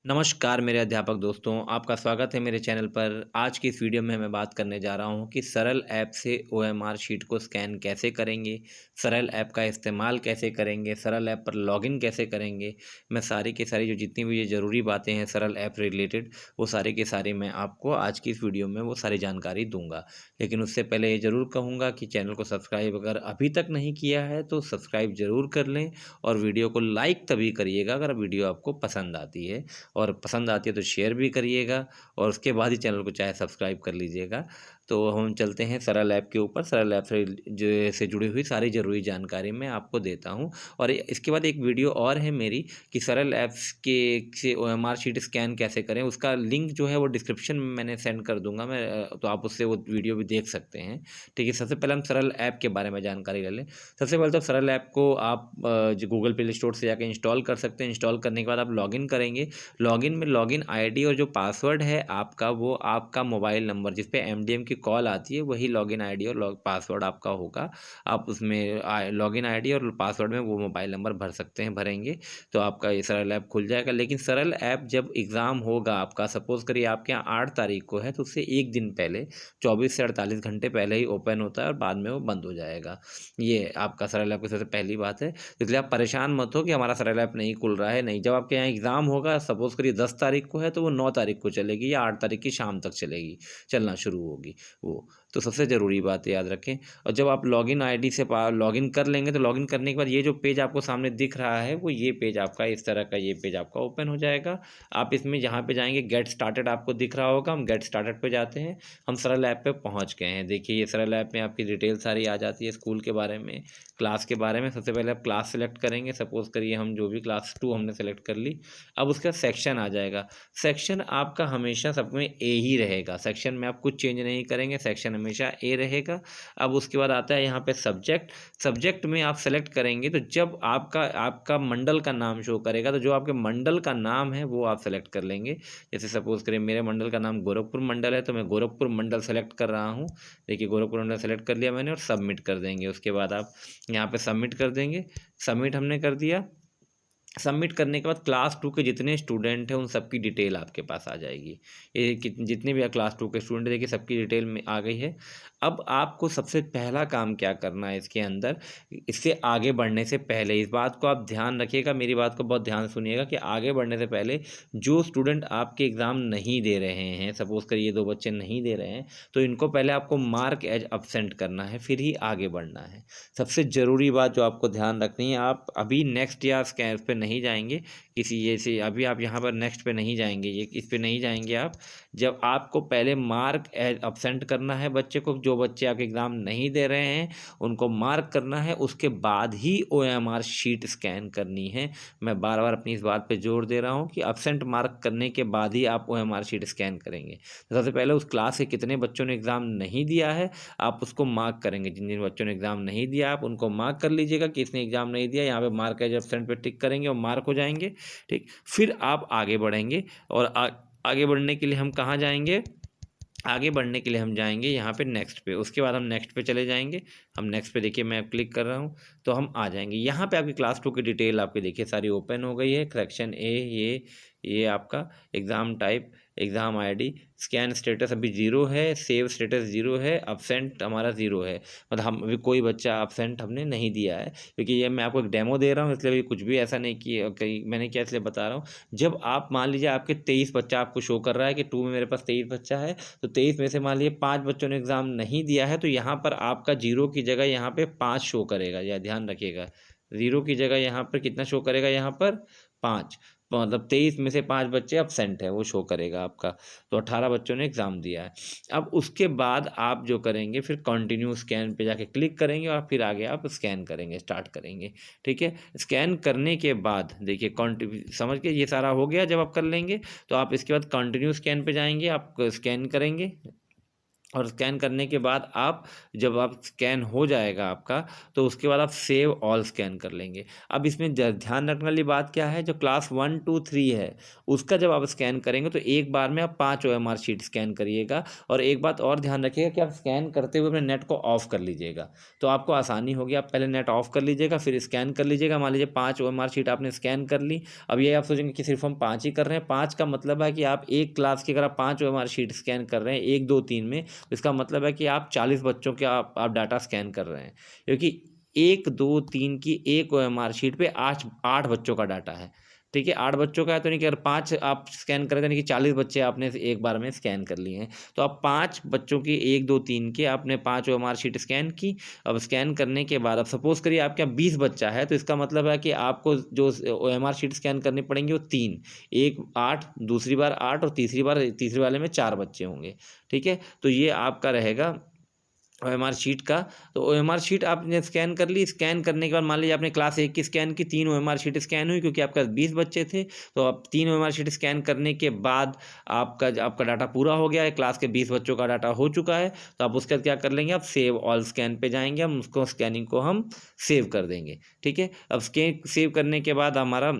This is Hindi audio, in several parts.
नमस्कार मेरे अध्यापक दोस्तों, आपका स्वागत है मेरे चैनल पर। आज की इस वीडियो में मैं बात करने जा रहा हूं कि सरल ऐप से ओएमआर शीट को स्कैन कैसे करेंगे, सरल ऐप का इस्तेमाल कैसे करेंगे, सरल ऐप पर लॉगिन कैसे करेंगे। मैं सारी की सारी जो जितनी भी ये ज़रूरी बातें हैं सरल ऐप रिलेटेड, वो सारी की सारी मैं आपको आज की इस वीडियो में वो सारी जानकारी दूंगा। लेकिन उससे पहले ये ज़रूर कहूँगा कि चैनल को सब्सक्राइब अगर अभी तक नहीं किया है तो सब्सक्राइब ज़रूर कर लें और वीडियो को लाइक तभी करिएगा अगर वीडियो आपको पसंद आती है। और पसंद आती है तो शेयर भी करिएगा और उसके बाद ही चैनल को चाहे सब्सक्राइब कर लीजिएगा। तो हम चलते हैं सरल ऐप के ऊपर। सरल ऐप से जुड़ी हुई सारी ज़रूरी जानकारी मैं आपको देता हूँ। और इसके बाद एक वीडियो और है मेरी कि सरल ऐप्स के से ओएमआर शीट स्कैन कैसे करें, उसका लिंक जो है वो डिस्क्रिप्शन में मैंने सेंड कर दूंगा मैं, तो आप उससे वो वीडियो भी देख सकते हैं। ठीक है, सबसे पहले हम सरल ऐप के बारे में जानकारी ले लें। सबसे पहले तो सरल ऐप को आप जो गूगल प्ले स्टोर से जाकर इंस्टॉल कर सकते हैं। इंस्टॉल करने के बाद आप लॉगिन करेंगे। लॉगिन में लॉगिन आईडी और जो पासवर्ड है आपका, वो आपका मोबाइल नंबर जिस पे एमडीएम की कॉल आती है वही लॉगिन आईडी और पासवर्ड आपका होगा। आप उसमें लॉगिन आईडी और पासवर्ड में वो मोबाइल नंबर भर सकते हैं, भरेंगे तो आपका ये सरल ऐप खुल जाएगा। लेकिन सरल ऐप जब एग्ज़ाम होगा आपका, सपोज करिए आपके यहाँ 8 तारीख को है, तो उससे एक दिन पहले 24 से 48 घंटे पहले ही ओपन होता है और बाद में वो बंद हो जाएगा। ये आपका सरल ऐप की सबसे पहली बात है। इसलिए आप परेशान मत हो कि हमारा सरल ऐप नहीं खुल रहा है। नहीं, जब आपके यहाँ एग्ज़ाम होगा, सपोज़ करिए 10 तारीख को है तो वो 9 तारीख को चलेगी या 8 तारीख की शाम तक चलेगी, चलना शुरू होगी वो। तो सबसे ज़रूरी बात याद रखें। और जब आप लॉगिन आईडी से लॉगिन कर लेंगे तो लॉगिन करने के बाद ये जो पेज आपको सामने दिख रहा है, वो ये पेज आपका इस तरह का ये पेज आपका ओपन हो जाएगा। आप इसमें जहाँ पे जाएंगे गेट स्टार्टेड आपको दिख रहा होगा, हम गेट स्टार्टेड पे जाते हैं। हम सरल ऐप पे पहुँच गए हैं। देखिए ये सरल ऐप में आपकी डिटेल सारी आ जाती है, स्कूल के बारे में, क्लास के बारे में। सबसे पहले आप क्लास सेलेक्ट करेंगे। सपोज़ करिए हम जो भी क्लास 2 हमने सेलेक्ट कर ली। अब उसका सेक्शन आ जाएगा। सेक्शन आपका हमेशा सब में ए ही रहेगा। सेक्शन में आप कुछ चेंज नहीं करेंगे, सेक्शन हमेशा ए रहेगा। अब उसके बाद आता है यहाँ पे सब्जेक्ट। सब्जेक्ट में आप सेलेक्ट करेंगे तो जब आपका आपका मंडल का नाम शो करेगा, तो जो आपके मंडल का नाम है वो आप सेलेक्ट कर लेंगे। जैसे सपोज़ करिए मेरे मंडल का नाम गोरखपुर मंडल है, तो मैं गोरखपुर मंडल सेलेक्ट कर रहा हूँ। देखिए गोरखपुर मंडल सेलेक्ट कर लिया मैंने और सबमिट कर देंगे। उसके बाद आप यहाँ पे सबमिट कर देंगे। सबमिट हमने कर दिया। सबमिट करने के बाद क्लास 2 के जितने स्टूडेंट हैं उन सबकी डिटेल आपके पास आ जाएगी। ये जितने भी क्लास 2 के स्टूडेंट, देखिए सबकी डिटेल में आ गई है। अब आपको सबसे पहला काम क्या करना है इसके अंदर, इससे आगे बढ़ने से पहले इस बात को आप ध्यान रखिएगा, मेरी बात को बहुत ध्यान सुनिएगा कि आगे बढ़ने से पहले जो स्टूडेंट आपके एग्ज़ाम नहीं दे रहे हैं, सपोज़ करिए 2 बच्चे नहीं दे रहे हैं, तो इनको पहले आपको मार्क एज अब्सेंट करना है, फिर ही आगे बढ़ना है। सबसे ज़रूरी बात जो आपको ध्यान रखनी है, आप अभी नेक्स्ट या स्कैन पे नहीं जाएंगे किसी ये से, अभी आप यहाँ पर नेक्स्ट पे नहीं जाएंगे, ये इस पे नहीं जाएंगे आप। जब आपको पहले मार्क एज अब्सेंट करना है बच्चे को, जो बच्चे आपके एग्ज़ाम नहीं दे रहे हैं उनको मार्क करना है, उसके बाद ही ओएमआर शीट स्कैन करनी है। मैं बार बार अपनी इस बात पे जोर दे रहा हूँ कि अब्सेंट मार्क करने के बाद ही आप ओएमआर शीट स्कैन करेंगे। तो सबसे पहले उस क्लास के कितने बच्चों ने एग्ज़ाम नहीं दिया है आप उसको मार्क करेंगे। जिन जिन बच्चों ने एग्ज़ाम नहीं दिया आप उनको मार्क कर लीजिएगा कि इसने एग्ज़ाम नहीं दिया, यहाँ पे मार्क एज एब्सेंट पे टिक करेंगे और मार्क हो जाएंगे। ठीक, फिर आप आगे बढ़ेंगे और आगे बढ़ने के लिए हम कहाँ जाएंगे, आगे बढ़ने के लिए हम जाएंगे यहाँ पे नेक्स्ट पे। उसके बाद हम नेक्स्ट पे चले जाएंगे। हम नेक्स्ट पे देखिए मैं क्लिक कर रहा हूँ तो हम आ जाएंगे यहाँ पे। आपकी क्लास 2 की डिटेल आपकी देखिए सारी ओपन हो गई है। सेक्शन ए, ये आपका exam type, exam ID, scan status अभी 0 है, सेव स्टेटस 0 है, अब्सेंट हमारा 0 है। मतलब हम अभी कोई बच्चा अब्सेंट हमने नहीं दिया है, क्योंकि ये मैं आपको एक डेमो दे रहा हूँ इसलिए कुछ भी ऐसा नहीं किया कहीं मैंने किया, इसलिए बता रहा हूँ। जब आप मान लीजिए आपके 23 बच्चा आपको शो कर रहा है कि 2 में मेरे पास 23 बच्चा है, तो 23 में से मान लीजिए 5 बच्चों ने एग्ज़ाम नहीं दिया है, तो यहाँ पर आपका 0 की जगह यहाँ पे 5 शो करेगा। यह ध्यान रखिएगा, 0 की जगह यहाँ पर कितना शो करेगा, यहाँ पर 5। मतलब 23 में से 5 बच्चे अब्सेंट है वो शो करेगा आपका। तो 18 बच्चों ने एग्ज़ाम दिया है। अब उसके बाद आप जो करेंगे फिर कंटिन्यू स्कैन पे जाके क्लिक करेंगे और फिर आगे आप स्कैन करेंगे, स्टार्ट करेंगे। ठीक है, स्कैन करने के बाद देखिए समझ के ये सारा हो गया। जब आप कर लेंगे तो आप इसके बाद कंटिन्यू स्कैन पे जाएंगे, आप स्कैन करेंगे। और स्कैन करने के बाद आप जब आप स्कैन हो जाएगा आपका, तो उसके बाद आप सेव ऑल स्कैन कर लेंगे। अब इसमें ध्यान रखने वाली बात क्या है, जो क्लास 1 2 3 है उसका जब आप स्कैन करेंगे तो एक बार में आप 5 OMR शीट स्कैन करिएगा। और एक बात और ध्यान रखिएगा कि आप स्कैन करते हुए अपने नेट को ऑफ कर लीजिएगा, तो आपको आसानी होगी। आप पहले नेट ऑफ कर लीजिएगा, फिर स्कैन कर लीजिएगा। मान लीजिए 5 OMR शीट आपने स्कैन कर ली। अब ये आप सोचेंगे कि सिर्फ हम 5 ही कर रहे हैं। 5 का मतलब है कि आप एक क्लास की अगर आप 5 OMR शीट स्कैन कर रहे हैं 1 2 3 में, इसका मतलब है कि आप 40 बच्चों के आप डाटा स्कैन कर रहे हैं, क्योंकि 1 2 3 की एक OMR शीट पे 8 बच्चों का डाटा है। ठीक है, 8 बच्चों का है तो नहीं कि अगर 5 आप स्कैन करें तो नहीं कि 40 बच्चे आपने एक बार में स्कैन कर लिए हैं। तो आप 5 बच्चों की 1 2 3 के आपने 5 OMR शीट स्कैन की। अब स्कैन करने के बाद अब सपोज करिए आपके यहाँ 20 बच्चा है, तो इसका मतलब है कि आपको जो OMR शीट स्कैन करनी पड़ेंगी वो 3, एक 8, दूसरी बार 8 और तीसरी वाले में 4 बच्चे होंगे। ठीक है, तो ये आपका रहेगा OMR शीट का। तो OMR शीट आपने स्कैन कर ली। स्कैन करने के बाद मान लीजिए आपने क्लास 1 की स्कैन की, 3 OMR शीट स्कैन हुई क्योंकि आपके पास 20 बच्चे थे। तो अब 3 OMR शीट स्कैन करने के बाद आपका डाटा पूरा हो गया है, क्लास के 20 बच्चों का डाटा हो चुका है। तो आप उसके बाद क्या कर लेंगे, आप सेव ऑल स्कैन पे जाएंगे, हम उसको स्कैनिंग को हम सेव कर देंगे। ठीक है, अब स्कैन सेव करने के बाद हमारा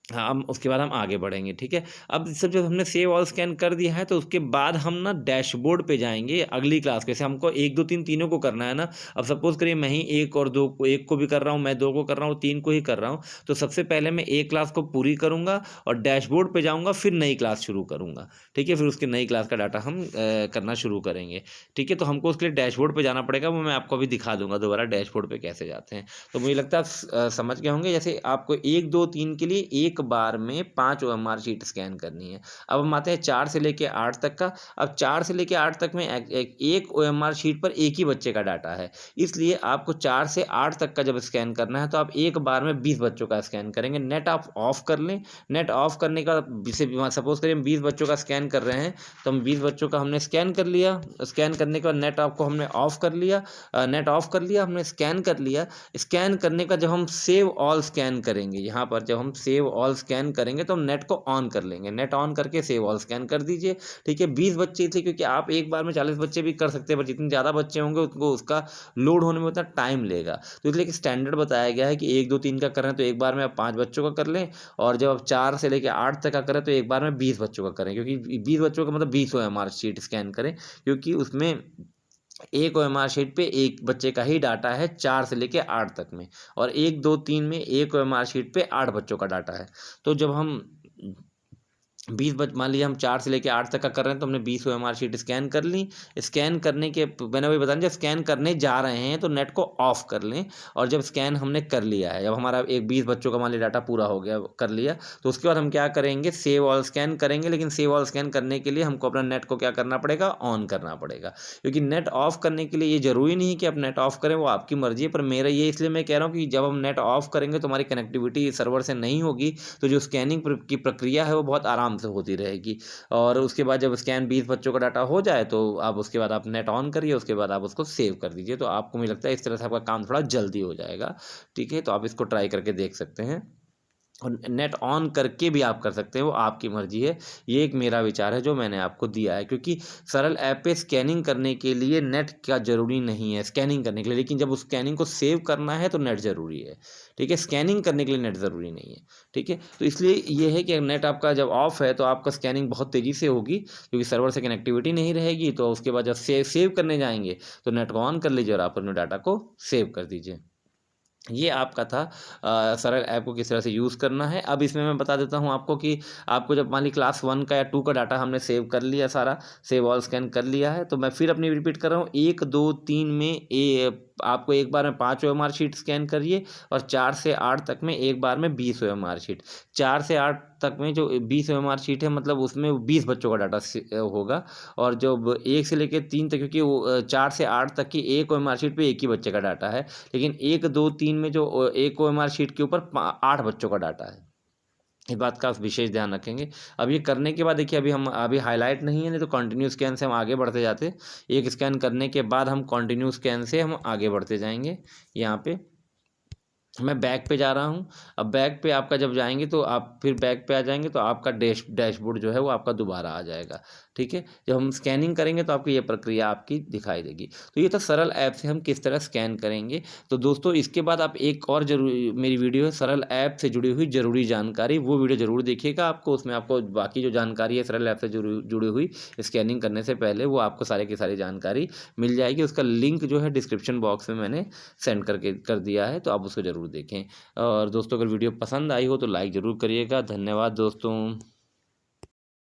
हाँ, हम उसके बाद हम आगे बढ़ेंगे। ठीक है, अब सब जब हमने सेव ऑल स्कैन कर दिया है तो उसके बाद हम ना डैशबोर्ड पे जाएंगे अगली क्लास के। जैसे हमको 1 2 3 तीनों को करना है ना। अब सपोज करिए मैं ही 1 और 2 को, 1 को भी कर रहा हूँ, मैं 2 को कर रहा हूँ, 3 को ही कर रहा हूँ। तो सबसे पहले मैं एक क्लास को पूरी करूँगा और डैशबोर्ड पे जाऊँगा, फिर नई क्लास शुरू करूँगा। ठीक है, फिर उसकी नई क्लास का डाटा हम करना शुरू करेंगे। ठीक है, तो हमको उसके लिए डैशबोर्ड पे जाना पड़ेगा, वो मैं आपको अभी दिखा दूंगा दोबारा डैशबोर्ड पे कैसे जाते हैं। तो मुझे लगता है आप समझ गए होंगे। जैसे आपको 1 2 3 के लिए एक बार में 5 OMR शीट स्कैन करनी है। अब हम आते हैं 4 से लेके 8 तक का। अब 4 से लेके 8 तक में एक OMR शीट पर एक ही बच्चे का डाटा है, इसलिए आपको 4 से 8 तक का जब स्कैन करना है तो आप एक बार में 20 बच्चों का स्कैन करेंगे। नेट आप ऑफ कर लें। नेट ऑफ करने का सपोज करिए हम 20 बच्चों का स्कैन कर रहे हैं, तो हम 20 बच्चों का हमने स्कैन कर लिया। स्कैन करने के बाद नेट आपको हमने ऑफ कर लिया, नेट ऑफ कर लिया, हमने स्कैन कर लिया। स्कैन करने का जब हम सेव ऑल स्कैन करेंगे, यहाँ पर जब हम सेव ऑल स्कैन करेंगे तो हम नेट को ऑन कर लेंगे। नेट ऑन करके सेव ऑल स्कैन कर दीजिए। ठीक है, 20 बच्चे थे क्योंकि आप एक बार में 40 बच्चे भी कर सकते हैं, पर जितने ज़्यादा बच्चे होंगे उनको उसका लोड होने में उतना टाइम लेगा। तो इसलिए एक स्टैंडर्ड बताया गया है कि 1 2 3 का कर रहे हैं तो एक बार में आप 5 बच्चों का कर लें, और जब आप 4 से लेकर 8 तक का करें तो एक बार में 20 बच्चों का करें, क्योंकि 20 बच्चों का मतलब 20 OMR शीट स्कैन करें, क्योंकि उसमें एक OMR शीट पे एक बच्चे का ही डाटा है 4 से लेके 8 तक में, और 1 2 3 में एक OMR शीट पे 8 बच्चों का डाटा है। तो जब हम 20 मान लीजिए हम 4 से लेके 8 तक का कर रहे हैं तो हमने 20 OMR शीट स्कैन कर ली। स्कैन करने के मैंने वही बताया, जब स्कैन करने जा रहे हैं तो नेट को ऑफ कर लें। और जब स्कैन हमने कर लिया है, जब हमारा एक 20 बच्चों का मान लीजिए डाटा पूरा हो गया, कर लिया, तो उसके बाद हम क्या करेंगे, सेव ऑल स्कैन करेंगे। लेकिन सेव ऑल स्कैन करने के लिए हमको अपना नेट को क्या करना पड़ेगा, ऑन करना पड़ेगा। क्योंकि नेट ऑफ करने के लिए ये जरूरी नहीं है कि आप नेट ऑफ करें, वो आपकी मर्जी है। पर मेरा ये इसलिए मैं कह रहा हूँ कि जब हम नेट ऑफ करेंगे तो हमारी कनेक्टिविटी सर्वर से नहीं होगी, तो जो स्कैनिंग की प्रक्रिया है वो बहुत आराम से होती रहेगी। और उसके बाद जब स्कैन 20 बच्चों का डाटा हो जाए तो आप उसके बाद आप नेट ऑन करिए, उसके बाद आप उसको सेव कर दीजिए। तो आपको मुझे लगता है इस तरह से आपका काम थोड़ा जल्दी हो जाएगा। ठीक है, तो आप इसको ट्राई करके देख सकते हैं, और नेट ऑन करके भी आप कर सकते हैं, वो आपकी मर्जी है। ये एक मेरा विचार है जो मैंने आपको दिया है, क्योंकि सरल ऐप पे स्कैनिंग करने के लिए नेट का ज़रूरी नहीं है स्कैनिंग करने के लिए, लेकिन जब उस स्कैनिंग को सेव करना है तो नेट ज़रूरी है। ठीक है, स्कैनिंग करने के लिए नेट ज़रूरी नहीं है। ठीक है, तो इसलिए ये है कि नेट आपका जब ऑफ है तो आपका स्कैनिंग बहुत तेज़ी से होगी, क्योंकि सर्वर से कनेक्टिविटी नहीं रहेगी। तो उसके बाद जब सेव करने जाएंगे तो नेट को ऑन कर लीजिए और आप अपने डाटा को सेव कर दीजिए। ये आपका था सरल ऐप को किस तरह से यूज़ करना है। अब इसमें मैं बता देता हूँ आपको कि आपको जब मान ली क्लास 1 का या 2 का डाटा हमने सेव कर लिया, सारा सेव ऑल स्कैन कर लिया है, तो मैं फिर अपनी रिपीट कर रहा हूँ। 1 2 3 में आपको एक बार में 5 OMR शीट स्कैन करिए, और 4 से 8 तक में एक बार में 20 OMR शीट। 4 से 8 तक में जो 20 OMR शीट है, मतलब उसमें 20 बच्चों का डाटा होगा। और जो 1 से लेकर 3 तक, क्योंकि 4 से 8 तक की एक OMR शीट पे एक ही बच्चे का डाटा है, लेकिन 1 2 3 में जो एक OMR शीट के ऊपर 8 बच्चों का डाटा है। इस बात का विशेष ध्यान रखेंगे। अब ये करने के बाद देखिए, अभी हम अभी हाईलाइट नहीं है, नहीं तो कंटिन्यू स्कैन से हम आगे बढ़ते जाते। एक स्कैन करने के बाद हम कंटिन्यू स्कैन से हम आगे बढ़ते जाएंगे। यहाँ पे मैं बैक पे जा रहा हूँ। अब बैक पे आपका जब जाएँगे तो आप फिर बैक पे आ जाएँगे तो आपका डैशबोर्ड जो है वो आपका दोबारा आ जाएगा, ठीक है? जब हम स्कैनिंग करेंगे तो आपको ये प्रक्रिया आपकी दिखाई देगी। तो ये था सरल ऐप से हम किस तरह स्कैन करेंगे। तो दोस्तों इसके बाद आप एक और ज़रूरी मेरी वीडियो है सरल ऐप से जुड़ी हुई ज़रूरी जानकारी, वो वीडियो ज़रूर देखिएगा। आपको उसमें आपको बाकी जो जानकारी है सरल ऐप से जुड़ी हुई स्कैनिंग करने से पहले वो आपको सारी की सारी जानकारी मिल जाएगी। उसका लिंक जो है डिस्क्रिप्शन बॉक्स में मैंने सेंड करके कर दिया है, तो आप उसको ज़रूर देखें। और दोस्तों अगर वीडियो पसंद आई हो तो लाइक ज़रूर करिएगा। धन्यवाद दोस्तों।